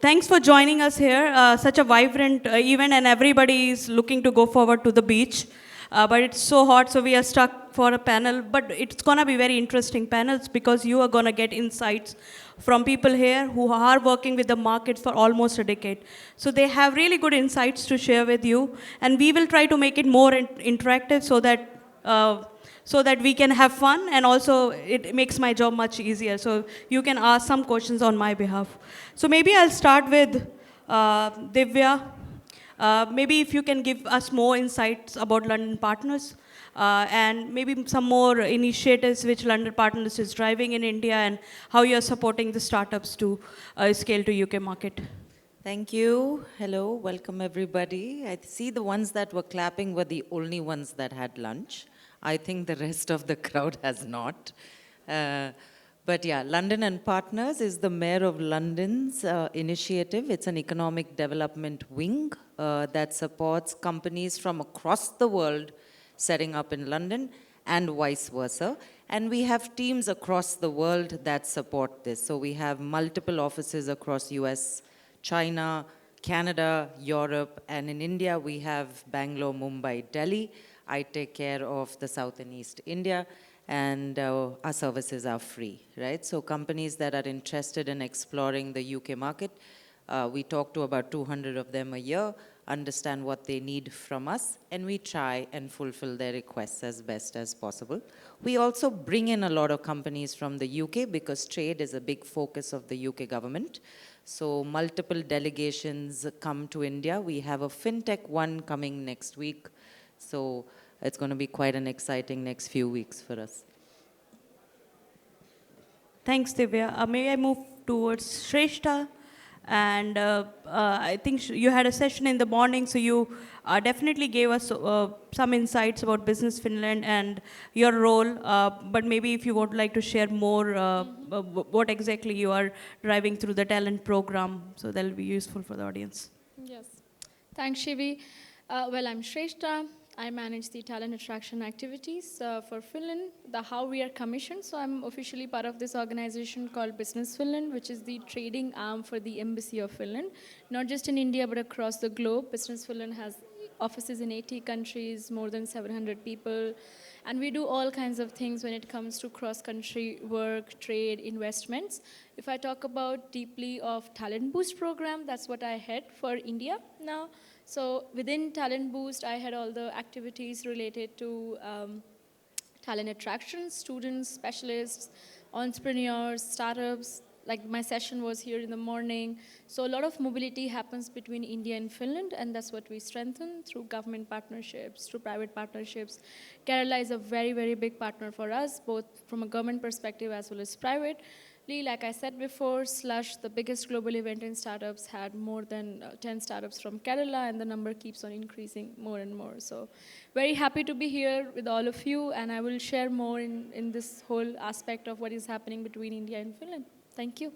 Thanks for joining us here. Such a vibrant event, and everybody is looking to go forward to the beach. But it's so hot, so we are stuck for a panel. But it's gonna be very interesting panels because you are gonna get insights from people here who are working with the markets for almost a decade. So they have really good insights to share with you, and we will try to make it more interactive so that we can have fun, and also it makes my job much easier. So you can ask some questions on my behalf. So maybe I'll start with Divya. Maybe if you can give us more insights about London Partners, and maybe some more initiatives which London Partners is driving in India, and how you're supporting the startups to scale to UK market. Thank you. Hello, welcome everybody. I see the ones that were clapping were the only ones that had lunch. I think the rest of the crowd has not. But yeah, London and Partners is the Mayor of London's initiative. It's an economic development wing that supports companies from across the world setting up in London and vice versa. And we have teams across the world that support this. So we have multiple offices across US, China, Canada, Europe, and in India we have Bangalore, Mumbai, Delhi. I take care of the South and East India, and our services are free, right? So companies that are interested in exploring the UK market, we talk to about 200 of them a year, understand what they need from us, and we try and fulfill their requests as best as possible. We also bring in a lot of companies from the UK because trade is a big focus of the UK government. So multiple delegations come to India. We have a FinTech one coming next week. So it's going to be quite an exciting next few weeks for us. Thanks, Divya. May I move towards Shreshta? And I think you had a session in the morning, so you definitely gave us some insights about Business Finland and your role. But maybe if you would like to share more, what exactly you are driving through the talent program, so that will be useful for the audience. Yes. Thanks, Shivi. Well, I'm Shreshta. I manage the talent attraction activities for Finland, how we are commissioned. So I'm officially part of this organization called Business Finland, which is the trading arm for the Embassy of Finland. Not just in India, but across the globe. Business Finland has offices in 80 countries, more than 700 people. And we do all kinds of things when it comes to cross-country work, trade, investments. If I talk about deeply of Talent Boost program, that's what I head for India now. So within Talent Boost, I had all the activities related to talent attraction, students, specialists, entrepreneurs, startups. Like my session was here in the morning. So a lot of mobility happens between India and Finland, and that's what we strengthen through government partnerships, through private partnerships. Kerala is a very, very big partner for us, both from a government perspective as well as private. Like I said before, Slush, the biggest global event in startups, had more than 10 startups from Kerala, and the number keeps on increasing more and more. So very happy to be here with all of you, and I will share more in this whole aspect of what is happening between India and Finland. Thank you.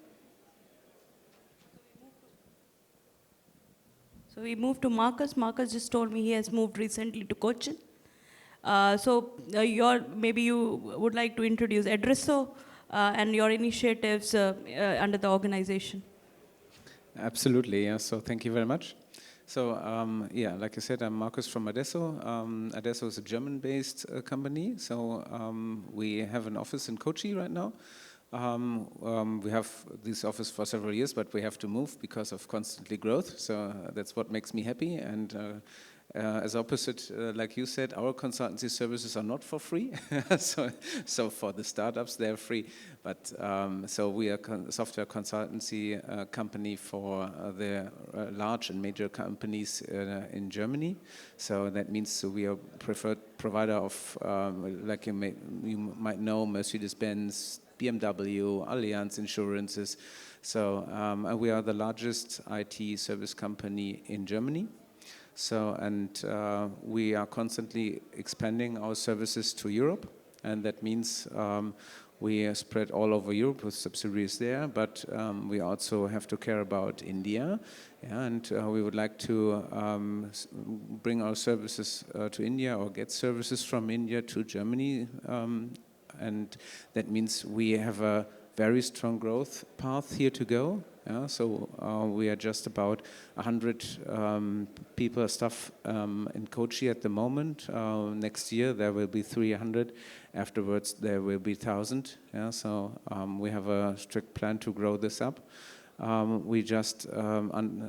So we move to Markus. Markus just told me he has moved recently to Cochin. Maybe you would like to introduce adesso and your initiatives under the organization. Absolutely, yeah. So thank you very much. So yeah, like I said, I'm Markus from adesso. Adesso is a German-based company. So we have an office in Kochi right now. We have this office for several years, but we have to move because of constantly growth. So that's what makes me happy. And as opposite, like you said, our consultancy services are not for free. so for the startups, they're free. But so we are a software consultancy company for the large and major companies in Germany. So that means we are preferred provider of, like you might know, Mercedes-Benz, BMW, Allianz Insurances. So we are the largest IT service company in Germany. So, and we are constantly expanding our services to Europe, and that means we are spread all over Europe with subsidiaries there, but we also have to care about India, yeah, and we would like to bring our services to India or get services from India to Germany, and that means we have a very strong growth path here to go. Yeah, so we are just about 100 people, staff in Kochi at the moment. Next year there will be 300. Afterwards there will be 1,000. Yeah, so we have a strict plan to grow this up. We just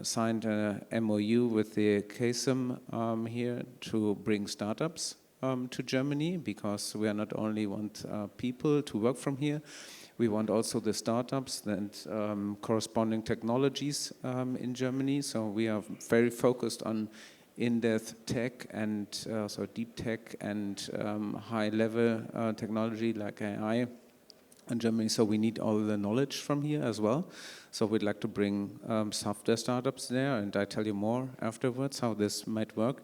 signed an MOU with the KSM here to bring startups to Germany, because we are not only want people to work from here, we want also the startups and corresponding technologies in Germany. So we are very focused on in-depth tech and so deep tech and high-level technology like AI in Germany. So we need all the knowledge from here as well. So we'd like to bring software startups there, and I tell you more afterwards how this might work.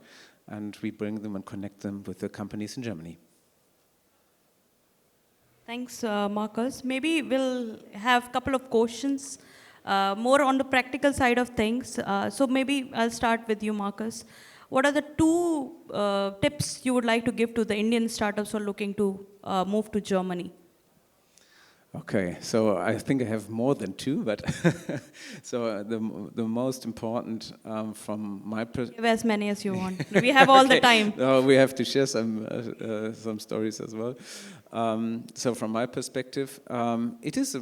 And we bring them and connect them with the companies in Germany. Thanks, Markus. Maybe we'll have a couple of questions, more on the practical side of things. So maybe I'll start with you, Markus. What are the two tips you would like to give to the Indian startups who are looking to move to Germany? Okay, so I think I have more than two, but so the most important from my perspective. Give as many as you want. We have all the time. No, we have to share some stories as well. So from my perspective, it is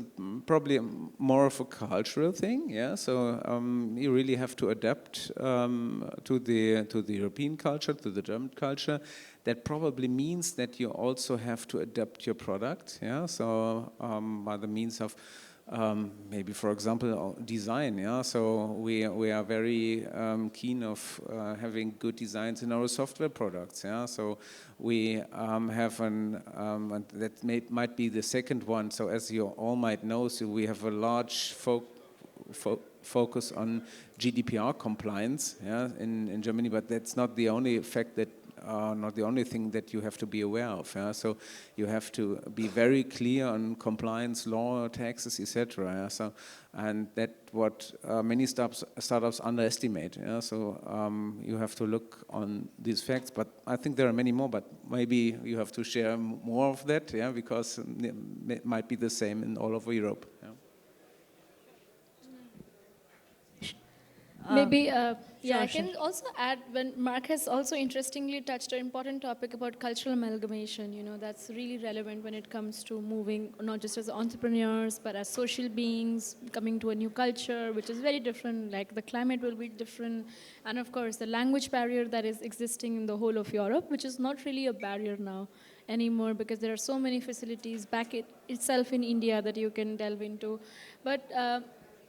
probably more of a cultural thing. Yeah, so you really have to adapt to the European culture, to the German culture. That probably means that you also have to adapt your product. Yeah, so by the means of maybe, for example, design. Yeah, so we are very keen of having good designs in our software products. Yeah, so we have and that might be the second one. So as you all might know, so we have a large focus on GDPR compliance. Yeah, in Germany, but that's not the only fact that. Not the only thing that you have to be aware of. Yeah? So you have to be very clear on compliance, law, taxes, etc. Yeah? So, and that what many startups underestimate. Yeah? So you have to look on these facts. But I think there are many more. But maybe you have to share more of that, yeah? Because it might be the same in all over Europe. Yeah? Maybe, I sure. can also add, when Mark has also interestingly touched an important topic about cultural amalgamation. You know, that's really relevant when it comes to moving, not just as entrepreneurs, but as social beings, coming to a new culture, which is very different, like the climate will be different. And of course, the language barrier that is existing in the whole of Europe, which is not really a barrier now anymore, because there are so many facilities back itself in India that you can delve into. But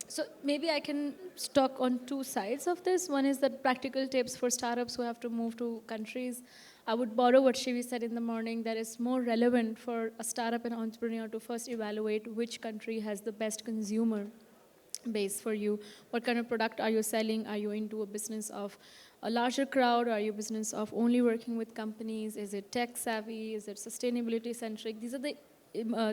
so maybe I can talk on two sides of this. One is that practical tips for startups who have to move to countries. I would borrow what Shivi said in the morning, that is more relevant for a startup and entrepreneur to first evaluate which country has the best consumer base for you. What kind of product are you selling? Are you into a business of a larger crowd? Are you a business of only working with companies? Is it tech savvy? Is it sustainability centric? These are the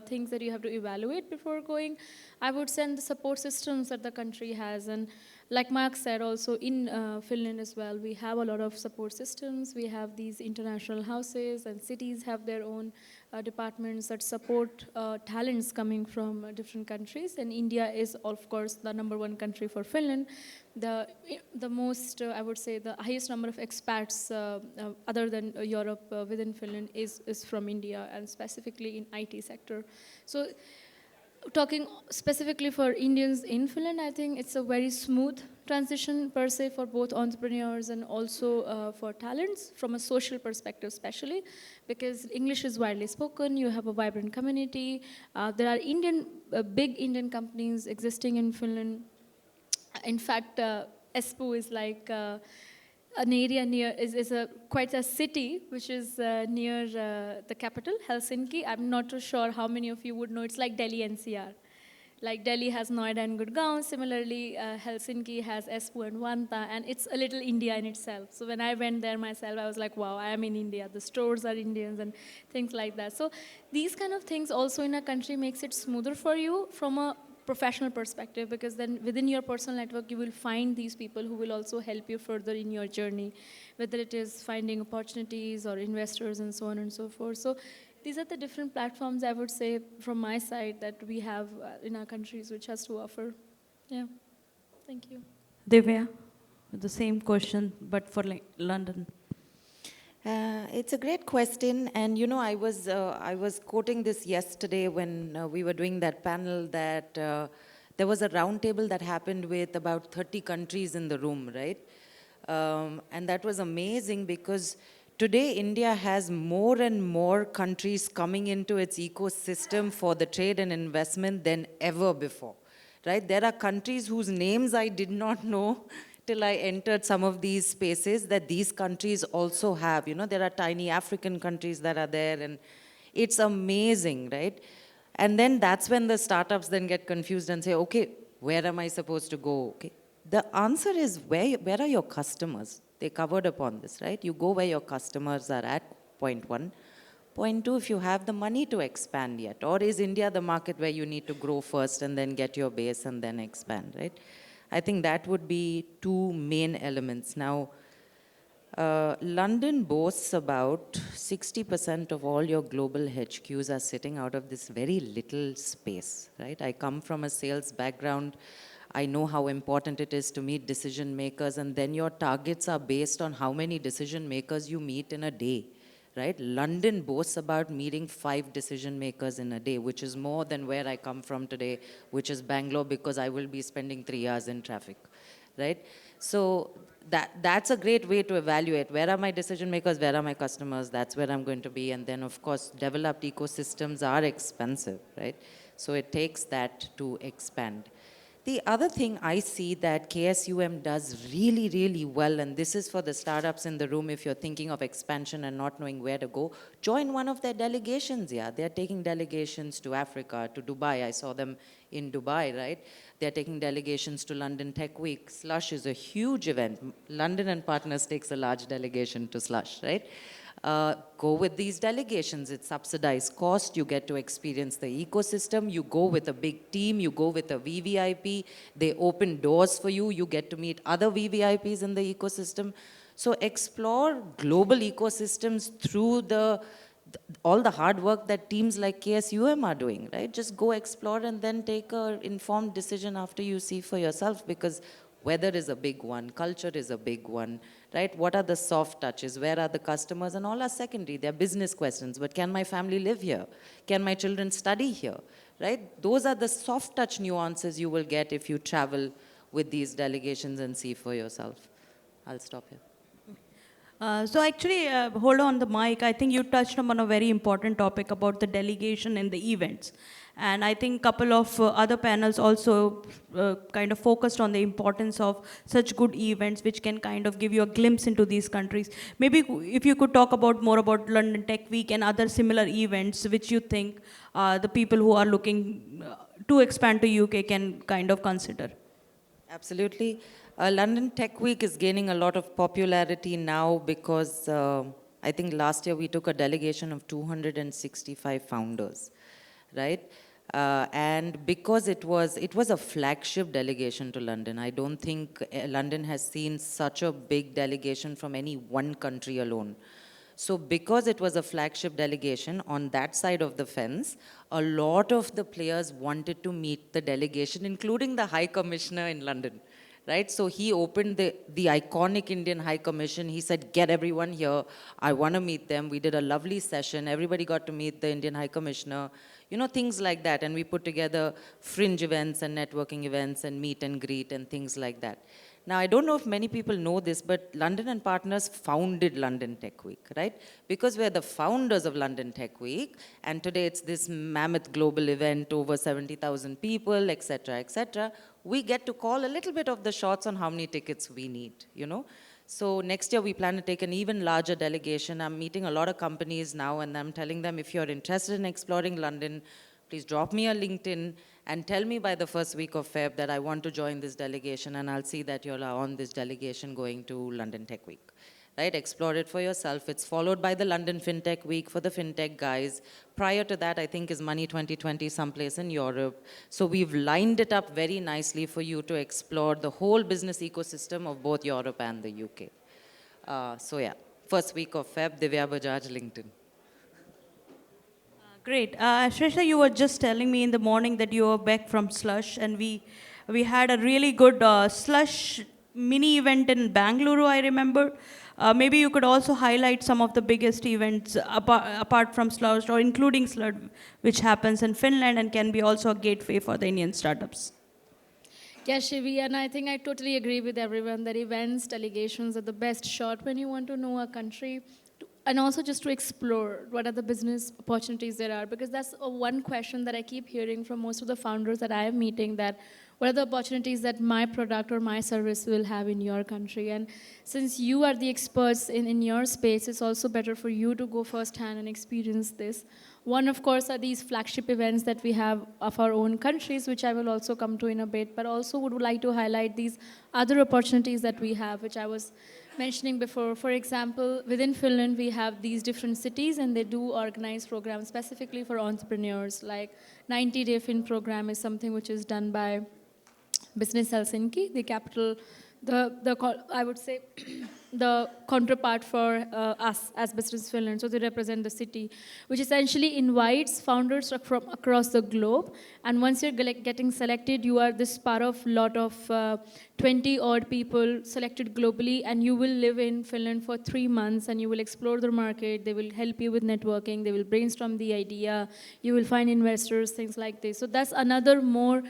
things that you have to evaluate before going. I would send the support systems that the country has, and like Mark said, also in Finland as well, we have a lot of support systems. We have these international houses, and cities have their own departments that support talents coming from different countries. And India is, of course, the #1 country for Finland. The most, I would say, the highest number of expats other than Europe within Finland is from India, and specifically in IT sector. So talking specifically for Indians in Finland, I think it's a very smooth transition per se for both entrepreneurs and also for talents from a social perspective, especially because English is widely spoken. You have a vibrant community. There are big Indian companies existing in Finland. In fact, Espoo is like an area near, is quite a city which is near the capital, Helsinki. I'm not too sure how many of you would know. It's like Delhi NCR. Like Delhi has Noida and Gurgaon. Similarly, Helsinki has Espoo and Vantaa, and it's a little India in itself. So when I went there myself, I was like, wow, I am in India. The stores are Indians and things like that. So these kind of things also in a country makes it smoother for you from a professional perspective, because then within your personal network you will find these people who will also help you further in your journey, whether it is finding opportunities or investors and so on and so forth. So these are the different platforms, I would say, from my side that we have in our countries which has to offer. Yeah, thank you. Divya, the same question, but for like London. It's a great question, and you know, I was quoting this yesterday when we were doing that panel that there was a roundtable that happened with about 30 countries in the room, right? And that was amazing because today India has more and more countries coming into its ecosystem for the trade and investment than ever before, right? There are countries whose names I did not know till I entered some of these spaces that these countries also have. You know, there are tiny African countries that are there, and it's amazing, right? And then that's when the startups then get confused and say, okay, where am I supposed to go? Okay. The answer is where are your customers? They covered upon this, right? You go where your customers are at, point one. Point two, if you have the money to expand yet, or is India the market where you need to grow first and then get your base and then expand, right? I think that would be two main elements. Now, London boasts about 60% of all your global HQs are sitting out of this very little space, right? I come from a sales background. I know how important it is to meet decision makers, and then your targets are based on how many decision makers you meet in a day, right? London boasts about meeting 5 decision makers in a day, which is more than where I come from today, which is Bangalore, because I will be spending 3 hours in traffic, right? So that's a great way to evaluate where are my decision makers, where are my customers, that's where I'm going to be. And then of course, developed ecosystems are expensive, right? So it takes that to expand. The other thing I see that KSUM does really, really well, and this is for the startups in the room, if you're thinking of expansion and not knowing where to go, join one of their delegations, yeah. They're taking delegations to Africa, to Dubai. I saw them in Dubai, right? They're taking delegations to London Tech Week. Slush is a huge event. London and Partners takes a large delegation to Slush, right? Go with these delegations. It's subsidized cost. You get to experience the ecosystem. You go with a big team. You go with a VVIP. They open doors for you. You get to meet other VVIPs in the ecosystem. So explore global ecosystems through all the hard work that teams like KSUM are doing, right? Just go explore and then take an informed decision after you see for yourself, because weather is a big one, culture is a big one, right? What are the soft touches? Where are the customers? And all are secondary. They're business questions. But can my family live here? Can my children study here? Right? Those are the soft touch nuances you will get if you travel with these delegations and see for yourself. I'll stop here. So actually, hold on the mic. I think you touched upon a very important topic about the delegation and the events. And I think a couple of other panels also kind of focused on the importance of such good events, which can kind of give you a glimpse into these countries. Maybe if you could talk about more about London Tech Week and other similar events, which you think the people who are looking to expand to UK can kind of consider. Absolutely. London Tech Week is gaining a lot of popularity now because I think last year we took a delegation of 265 founders, right? And because it was a flagship delegation to London. I don't think London has seen such a big delegation from any one country alone. So because it was a flagship delegation on that side of the fence, a lot of the players wanted to meet the delegation, including the High Commissioner in London, right? So he opened the iconic Indian High Commission. He said, get everyone here. I want to meet them. We did a lovely session. Everybody got to meet the Indian High Commissioner. You know, things like that. And we put together fringe events and networking events and meet and greet and things like that. Now, I don't know if many people know this, but London and Partners founded London Tech Week, right? Because we're the founders of London Tech Week, and today it's this mammoth global event, over 70,000 people, etc., we get to call a little bit of the shots on how many tickets we need, you know? So next year we plan to take an even larger delegation. I'm meeting a lot of companies now, and I'm telling them, if you're interested in exploring London, please drop me a LinkedIn and tell me by the first week of Feb that I want to join this delegation, and I'll see that you're on this delegation going to London Tech Week. Right? Explore it for yourself. It's followed by the London FinTech Week for the FinTech guys. Prior to that, I think, is Money 2020 someplace in Europe. So we've lined it up very nicely for you to explore the whole business ecosystem of both Europe and the UK. So yeah, first week of Feb, Divya Bajaj, LinkedIn. Great. Shrestha, you were just telling me in the morning that you were back from Slush, and we had a really good Slush mini event in Bangalore, I remember. Maybe you could also highlight some of the biggest events apart from Slush or including Slush, which happens in Finland and can be also a gateway for the Indian startups. Yeah, Shivi, and I think I totally agree with everyone that events, delegations are the best shot when you want to know a country and also just to explore what are the business opportunities there are, because that's one question that I keep hearing from most of the founders that I am meeting, that what are the opportunities that my product or my service will have in your country. And since you are the experts in your space, it's also better for you to go firsthand and experience this. One, of course, are these flagship events that we have of our own countries, which I will also come to in a bit, but also would like to highlight these other opportunities that we have, which I was mentioning before. For example, within Finland, we have these different cities, and they do organize programs specifically for entrepreneurs. Like 90-day Fin program is something which is done by Business Helsinki, the capital, I would say, the counterpart for us as Business Finland. So they represent the city, which essentially invites founders from across the globe. And once you're getting selected, you are this part of lot of 20 odd people selected globally, and you will live in Finland for 3 months, and you will explore the market. They will help you with networking. They will brainstorm the idea. You will find investors, things like this. So that's another more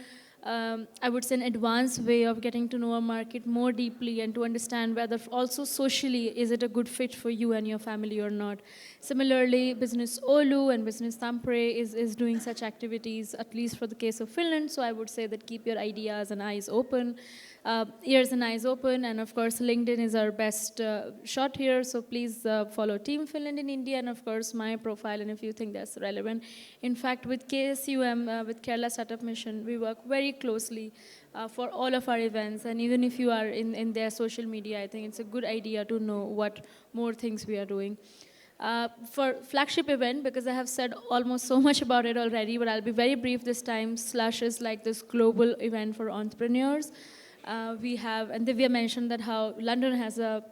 I would say an advanced way of getting to know a market more deeply and to understand whether also socially is it a good fit for you and your family or not. Similarly, Business Olu and Business Tampere is doing such activities, at least for the case of Finland. So I would say that keep your ideas and eyes open, ears and eyes open. And of course, LinkedIn is our best shot here. So please follow Team Finland in India, and of course my profile, and if you think that's relevant. In fact, with KSUM, with Kerala Startup Mission, we work very closely for all of our events. And even if you are in their social media, I think it's a good idea to know what more things we are doing. For flagship event, because I have said almost so much about it already, but I'll be very brief this time. Slush is like this global event for entrepreneurs. We have, and Divya mentioned that how London has a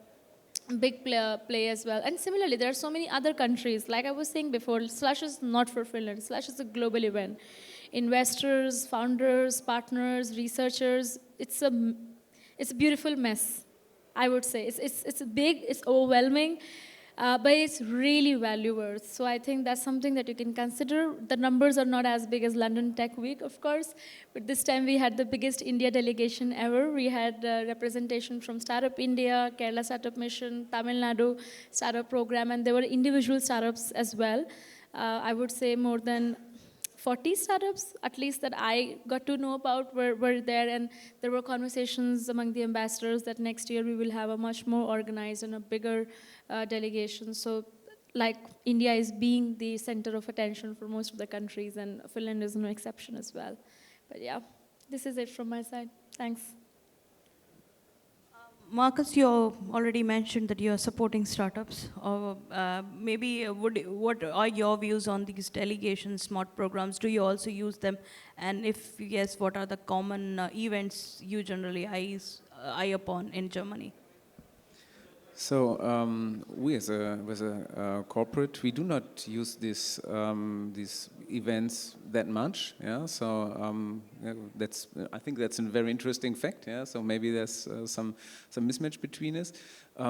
big play as well. And similarly, there are so many other countries. Like I was saying before, Slush is not for Finland. Slush is a global event. Investors, founders, partners, researchers, it's a beautiful mess, I would say. It's big, it's overwhelming, but it's really value worth. So I think that's something that you can consider. The numbers are not as big as London Tech Week, of course, but this time we had the biggest India delegation ever. We had representation from Startup India, Kerala Startup Mission, Tamil Nadu Startup Program, and there were individual startups as well. I would say more than 40 startups, at least that I got to know about, were there, and there were conversations among the ambassadors that next year we will have a much more organized and a bigger delegation. So, like, India is being the center of attention for most of the countries, and Finland is no exception as well. But yeah, this is it from my side. Thanks. Markus, you already mentioned that you are supporting startups. Maybe what are your views on these delegations, smart programs? Do you also use them? And if yes, what are the common events you generally eye upon in Germany? So we as a corporate, we do not use these events that much. Yeah. So yeah, I think that's a very interesting fact. Yeah. So maybe there's some mismatch between us.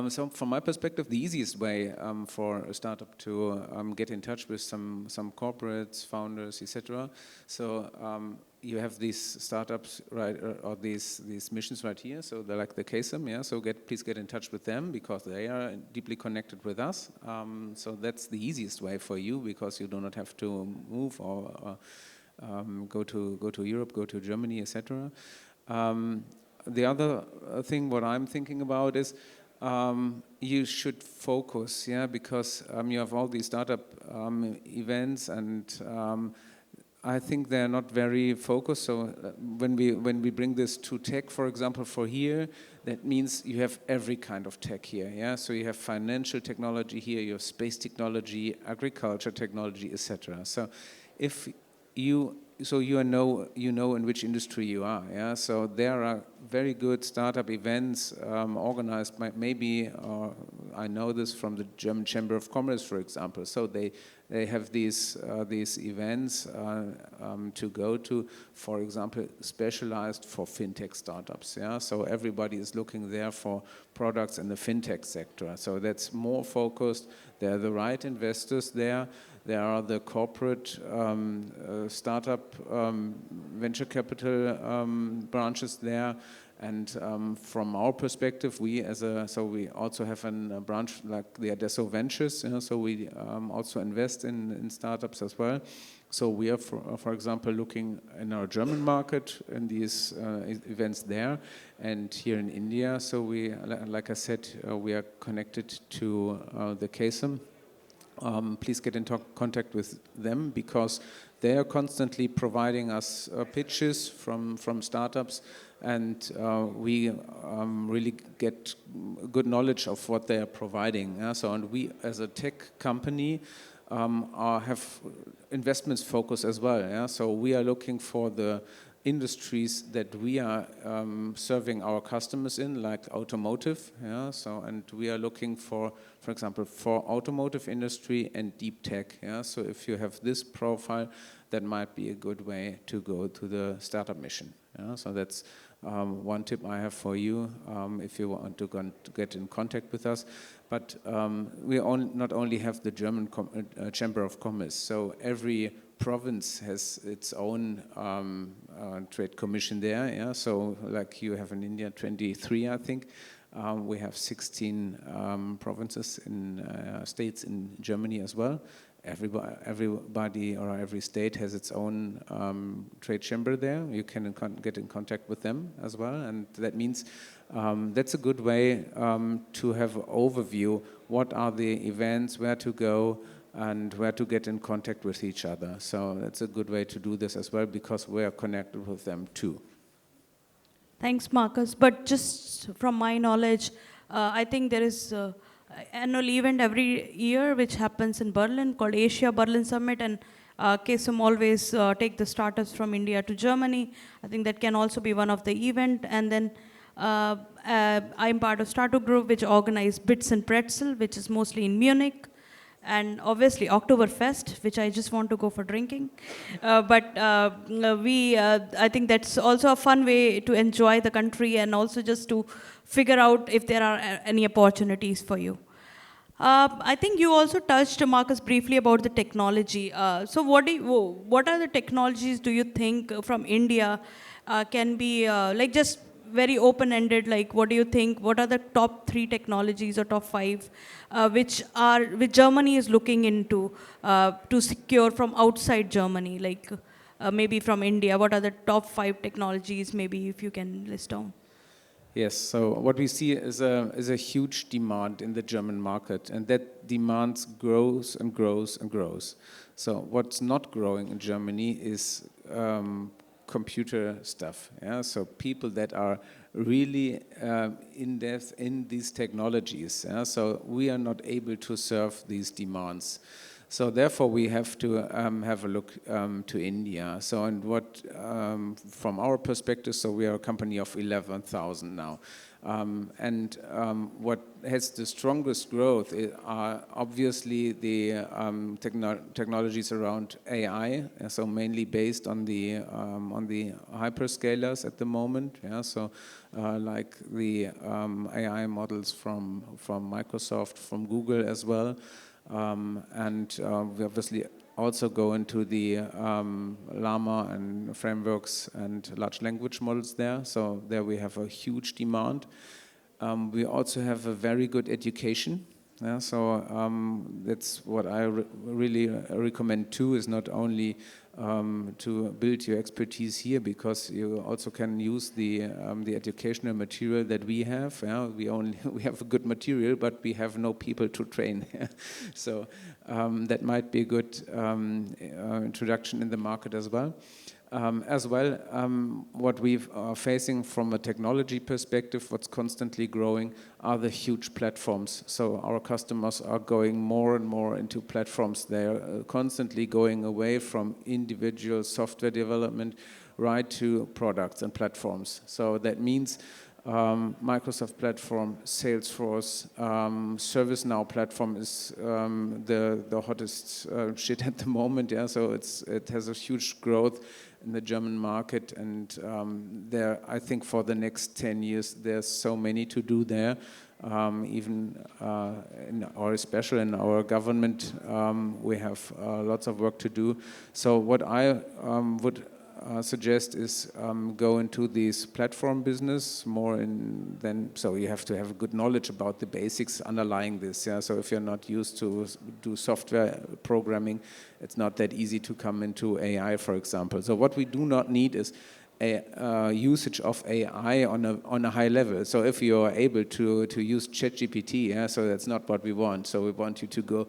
So from my perspective, the easiest way for a startup to get in touch with some corporates, founders, etc. So you have these startups, right, or these missions right here. So they're like the KSM, yeah. So please get in touch with them because they are deeply connected with us. So that's the easiest way for you because you do not have to move or go to Europe, go to Germany, etc. The other thing, what I'm thinking about is you should focus, yeah, because you have all these startup events and. I think they're not very focused. So when we bring this to tech, for example, for here, that means you have every kind of tech here. Yeah. So you have financial technology here, you have space technology, agriculture technology, etc. So if you know in which industry you are. Yeah. So there are very good startup events organized by maybe I know this from the German Chamber of Commerce, for example. So they have these events to go to, for example, specialized for fintech startups. Yeah, so everybody is looking there for products in the fintech sector. So that's more focused. There are the right investors there. There are the corporate startup venture capital branches there. And from our perspective, we also have a branch like the Adesso Ventures, so we also invest in startups as well. So we are, for example, looking in our German market in these events there, and here in India. So we, like I said, we are connected to the KSM. Please get in contact with them because they are constantly providing us pitches from startups, and we really get good knowledge of what they are providing. So, and we, as a tech company, have investments focus as well. Yeah? So we are looking for the industries that we are serving our customers in, like automotive. Yeah? So, and we are looking for example, for automotive industry and deep tech. Yeah? So if you have this profile, that might be a good way to go to the startup mission. Yeah? So that's one tip I have for you if you want to get in contact with us. But we not only have the German Chamber of Commerce, so every province has its own trade commission there. Yeah? So like you have in India 23, I think. We have 16 provinces in states in Germany as well. Everybody or every state has its own trade chamber there. You can get in contact with them as well, and that means that's a good way to have an overview. What are the events, where to go, and where to get in contact with each other. So that's a good way to do this as well because we are connected with them too. Thanks, Markus. But just from my knowledge, I think there is an annual event every year which happens in Berlin called Asia Berlin Summit, and KSM always take the startups from India to Germany. I think that can also be one of the event. And then I'm part of Start2 Group, which organize Bits and Pretzel, which is mostly in Munich. And obviously Oktoberfest, which I just want to go for drinking. I think that's also a fun way to enjoy the country and also just to figure out if there are any opportunities for you. I think you also touched, Markus, briefly about the technology. So what are the technologies do you think from India can be like just very open-ended, like what do you think, what are the top 3 technologies or top 5 which Germany is looking into to secure from outside Germany, like maybe from India, what are the top 5 technologies, maybe if you can list down? Yes, so what we see is a huge demand in the German market, and that demand grows and grows and grows. So what's not growing in Germany is computer stuff. Yeah? So people that are really in depth in these technologies. Yeah? So we are not able to serve these demands. So therefore we have to have a look to India. So and what from our perspective, so we are a company of 11,000 now. What has the strongest growth are obviously the technologies around AI, so mainly based on the hyperscalers at the moment. Yeah, so like the AI models from Microsoft, from Google as well, we obviously also go into the Llama and frameworks and large language models there. So there we have a huge demand. We also have a very good education. Yeah, so that's what I really recommend too, is not only to build your expertise here, because you also can use the educational material that we have. Yeah? We have a good material, but we have no people to train. So that might be a good introduction in the market as well. What we are facing from a technology perspective, what's constantly growing are the huge platforms. So our customers are going more and more into platforms. They're constantly going away from individual software development right to products and platforms. So that means Microsoft platform, Salesforce, ServiceNow platform is the hottest shit at the moment. Yeah, so it has a huge growth in the German market, and there, I think, for the next 10 years, there's so many to do there. Even especially in our government, we have lots of work to do. So what I would suggest is go into this platform business more so you have to have a good knowledge about the basics underlying this. Yeah, so if you're not used to do software programming, it's not that easy to come into AI, for example. So what we do not need is a usage of AI on a high level. So if you are able to use ChatGPT, yeah, so that's not what we want. So we want you to go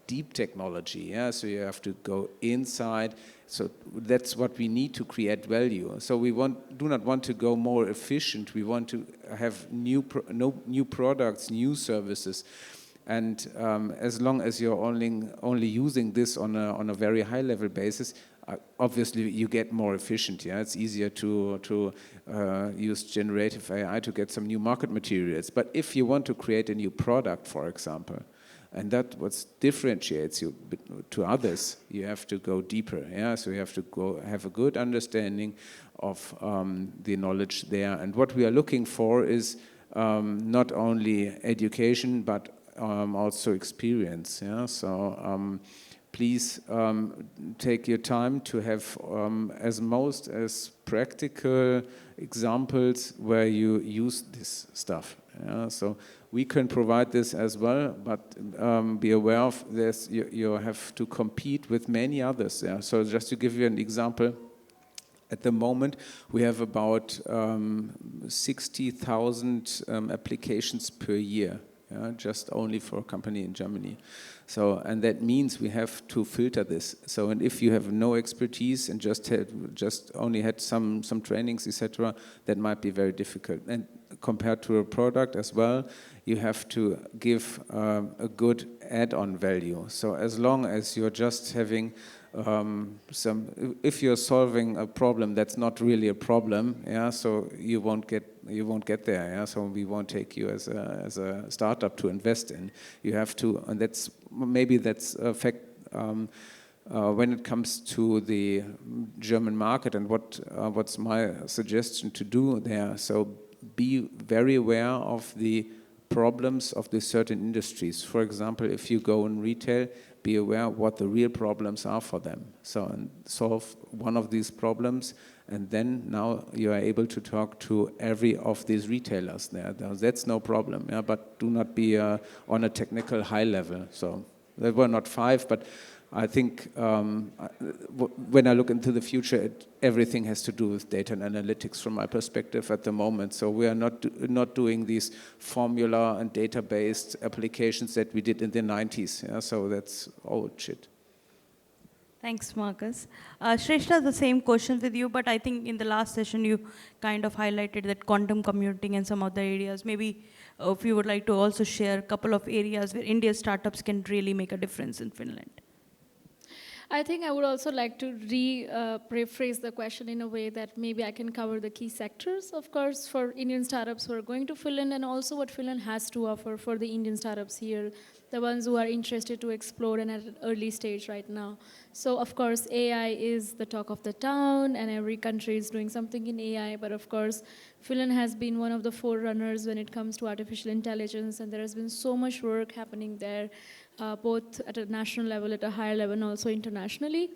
deep technology, yeah. So you have to go inside. So that's what we need to create value. So we do not want to go more efficient. We want to have new products, new services. And as long as you're only using this on a very high level basis, obviously you get more efficient. Yeah, it's easier to use generative AI to get some new market materials. But if you want to create a new product, for example, and that what differentiates you to others, you have to go deeper. Yeah, so you have to go have a good understanding of the knowledge there. And what we are looking for is not only education but also experience. Yeah, so please take your time to have as practical examples where you use this stuff. Yeah, so we can provide this as well, but be aware of this. You have to compete with many others. Yeah? So just to give you an example, at the moment we have about 60,000 applications per year. Yeah, just only for a company in Germany. So, and that means we have to filter this. So, and if you have no expertise and just only had some trainings, etc., that might be very difficult. And compared to a product as well, you have to give a good add-on value. So, as long as you're just having if you're solving a problem that's not really a problem, yeah, so you won't get there, yeah. So we won't take you as a startup to invest in. You have to, and that's a fact when it comes to the German market and what's my suggestion to do there. So be very aware of the problems of the certain industries. For example, if you go in retail, be aware what the real problems are for them. So and solve one of these problems, and then now you are able to talk to every of these retailers there. That's no problem, yeah, but do not be on a technical high level. So there were not 5, but I think when I look into the future, everything has to do with data and analytics from my perspective at the moment. So we are not doing these formula and data-based applications that we did in the 90s. Yeah? So that's old shit. Thanks, Markus. Shrestha, the same question with you, but I think in the last session you kind of highlighted that quantum computing and some other areas. Maybe if you would like to also share a couple of areas where India's startups can really make a difference in Finland. I think I would also like to rephrase the question in a way that maybe I can cover the key sectors, of course, for Indian startups who are going to Finland, and also what Finland has to offer for the Indian startups here, the ones who are interested to explore and at an early stage right now. So, of course, AI is the talk of the town, and every country is doing something in AI, but of course, Finland has been one of the forerunners when it comes to artificial intelligence, and there has been so much work happening there, both at a national level, at a higher level, and also internationally.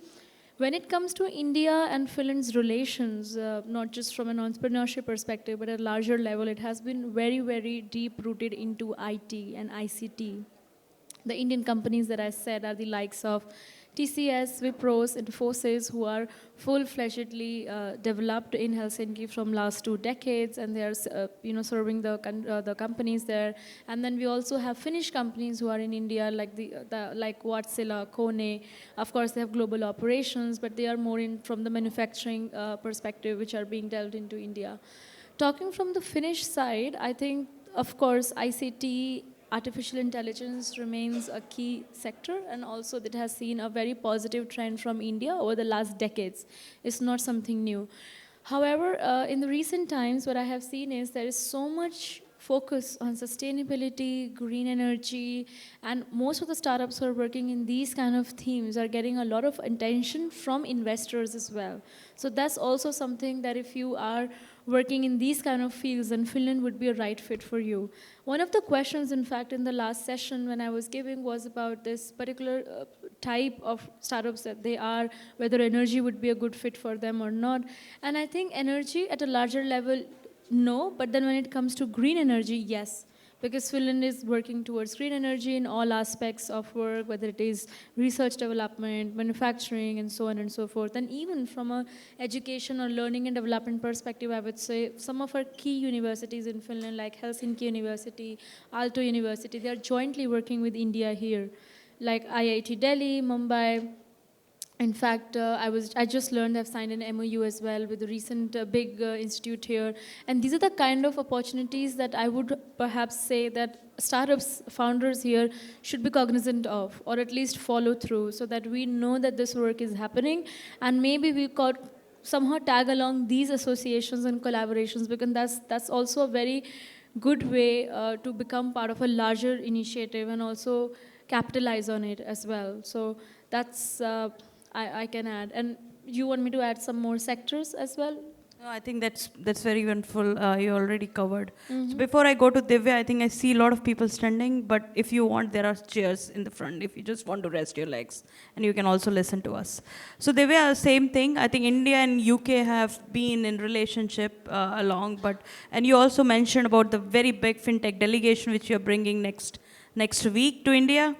When it comes to India and Finland's relations, not just from an entrepreneurship perspective, but at a larger level, it has been very, very deep-rooted into IT and ICT. The Indian companies that I said are the likes of TCS, Wipro, Infosys, who are full-fledgedly developed in Helsinki from last 2 decades, and they are serving the companies there. And then we also have Finnish companies who are in India, like Wärtsilä, Kone. Of course, they have global operations, but they are more from the manufacturing perspective, which are being delved into India. Talking from the Finnish side, I think, of course, ICT, artificial intelligence remains a key sector, and also that has seen a very positive trend from India over the last decades. It's not something new. However, in the recent times, what I have seen is there is so much focus on sustainability, green energy, and most of the startups who are working in these kind of themes are getting a lot of attention from investors as well. So that's also something that if you are working in these kind of fields, then Finland would be a right fit for you. One of the questions, in fact, in the last session when I was giving was about this particular type of startups that they are, whether energy would be a good fit for them or not. And I think energy at a larger level, no, but then when it comes to green energy, yes. Because Finland is working towards green energy in all aspects of work, whether it is research development, manufacturing, and so on and so forth. And even from a education or learning and development perspective, I would say some of our key universities in Finland, like Helsinki University, Aalto University, they are jointly working with India here, like IIT Delhi, Mumbai. In fact, I just learned I've signed an MOU as well with a recent big institute here. And these are the kind of opportunities that I would perhaps say that startups founders here should be cognizant of, or at least follow through, so that we know that this work is happening. And maybe we could somehow tag along these associations and collaborations, because that's also a very good way to become part of a larger initiative and also capitalize on it as well. So that's I can add. And you want me to add some more sectors as well? No, I think that's very wonderful. You already covered. So before I go to Divya, I think I see a lot of people standing, but if you want, there are chairs in the front if you just want to rest your legs, and you can also listen to us. So Divya, same thing. I think India and UK have been in relationship along, and you also mentioned about the very big fintech delegation which you're bringing next week to India.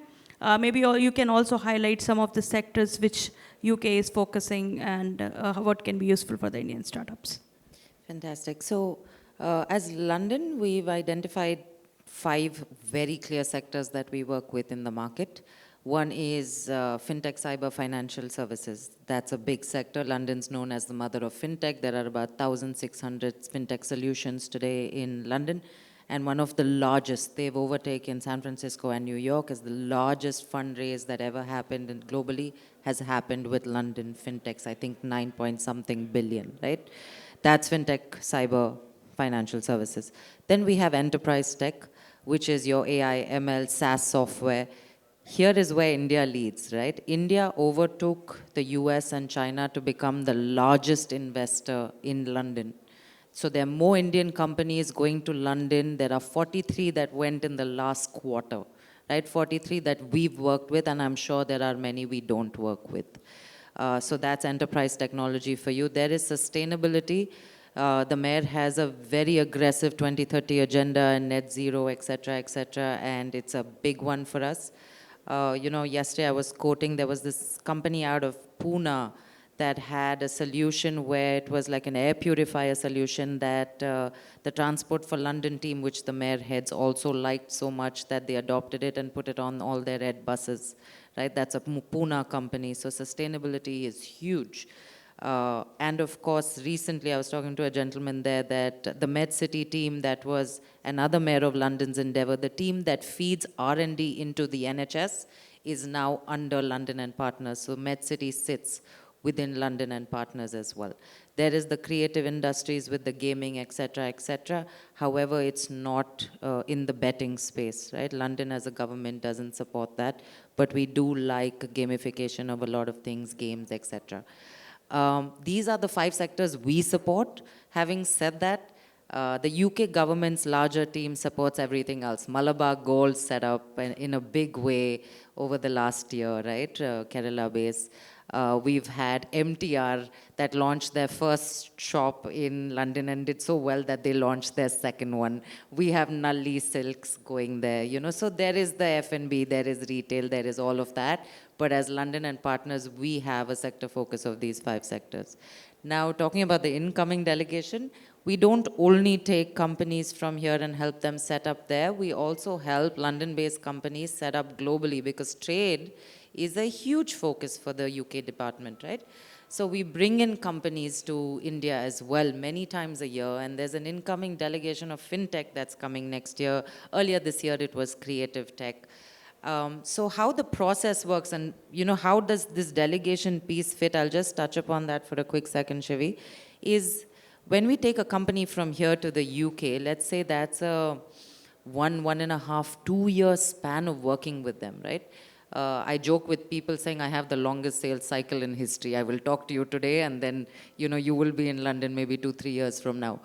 Maybe you can also highlight some of the sectors which UK is focusing and what can be useful for the Indian startups. Fantastic. So as London, we've identified 5 very clear sectors that we work with in the market. One is fintech, cyber, financial services. That's a big sector. London's known as the mother of fintech. There are about 1,600 fintech solutions today in London. And one of the largest, they've overtaken San Francisco and New York as the largest fundraise that ever happened and globally has happened with London fintechs. I think 9 point something billion, right? That's fintech, cyber, financial services. Then we have enterprise tech, which is your AI, ML, SaaS software. Here is where India leads, right? India overtook the US and China to become the largest investor in London. So there are more Indian companies going to London. There are 43 that went in the last quarter, right? 43 that we've worked with, and I'm sure there are many we don't work with. So that's enterprise technology for you. There is sustainability. The mayor has a very aggressive 2030 agenda and net zero, et cetera, and it's a big one for us. Yesterday I was quoting, there was this company out of Pune that had a solution where it was like an air purifier solution that the Transport for London team, which the mayor heads, also liked so much that they adopted it and put it on all their red buses, right? That's a Pune company, so sustainability is huge. And of course, recently I was talking to a gentleman there that the MedCity team, that was another mayor of London's endeavor, the team that feeds R&D into the NHS is now under London and Partners. So MedCity sits within London and Partners as well. There is the creative industries with the gaming, et cetera. However, it's not in the betting space, right? London as a government doesn't support that, but we do like gamification of a lot of things, games, etc. These are the 5 sectors we support. Having said that, the UK government's larger team supports everything else. Malabar Gold set up in a big way over the last year, right? Kerala base. We've had MTR that launched their first shop in London and did so well that they launched their second one. We have Nalli Silks going there, so there is the F&B, there is retail, there is all of that. But as London and Partners, we have a sector focus of these 5 sectors. Now, talking about the incoming delegation, we don't only take companies from here and help them set up there. We also help London-based companies set up globally, because trade is a huge focus for the UK department, right? So we bring in companies to India as well many times a year, and there's an incoming delegation of fintech that's coming next year. Earlier this year, it was creative tech. So how the process works and, how does this delegation piece fit, I'll just touch upon that for a quick second, Shivi, is when we take a company from here to the UK, let's say that's a 1.5, 2 year span of working with them, right? I joke with people saying I have the longest sales cycle in history. I will talk to you today and then, you will be in London maybe 2-3 years from now.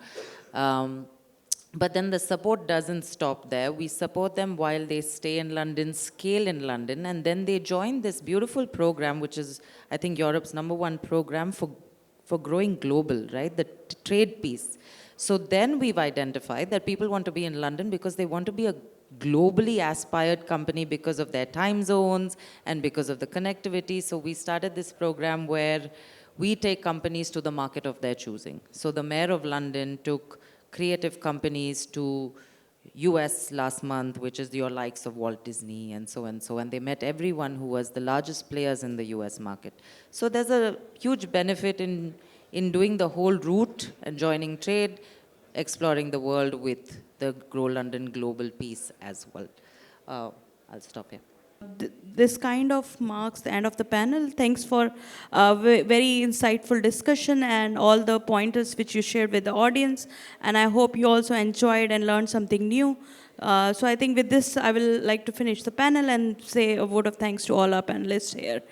But then the support doesn't stop there. We support them while they stay in London, scale in London, and then they join this beautiful program, which is, I think, Europe's #1 program for growing global, right? The trade piece. So then we've identified that people want to be in London because they want to be a globally aspired company because of their time zones and because of the connectivity. So we started this program where we take companies to the market of their choosing. So the Mayor of London took creative companies to US last month, which is your likes of Walt Disney and so and so, and they met everyone who was the largest players in the US market. So there's a huge benefit in doing the whole route and joining trade, exploring the world with the Grow London Global piece as well. I'll stop here. This kind of marks the end of the panel. Thanks for very insightful discussion and all the pointers which you shared with the audience. And I hope you also enjoyed and learned something new. So I think with this, I will like to finish the panel and say a vote of thanks to all our panelists here.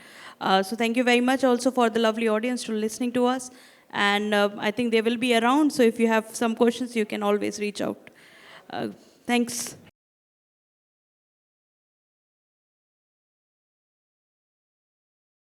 So thank you very much also for the lovely audience for listening to us. And I think they will be around. So if you have some questions, you can always reach out. Thanks.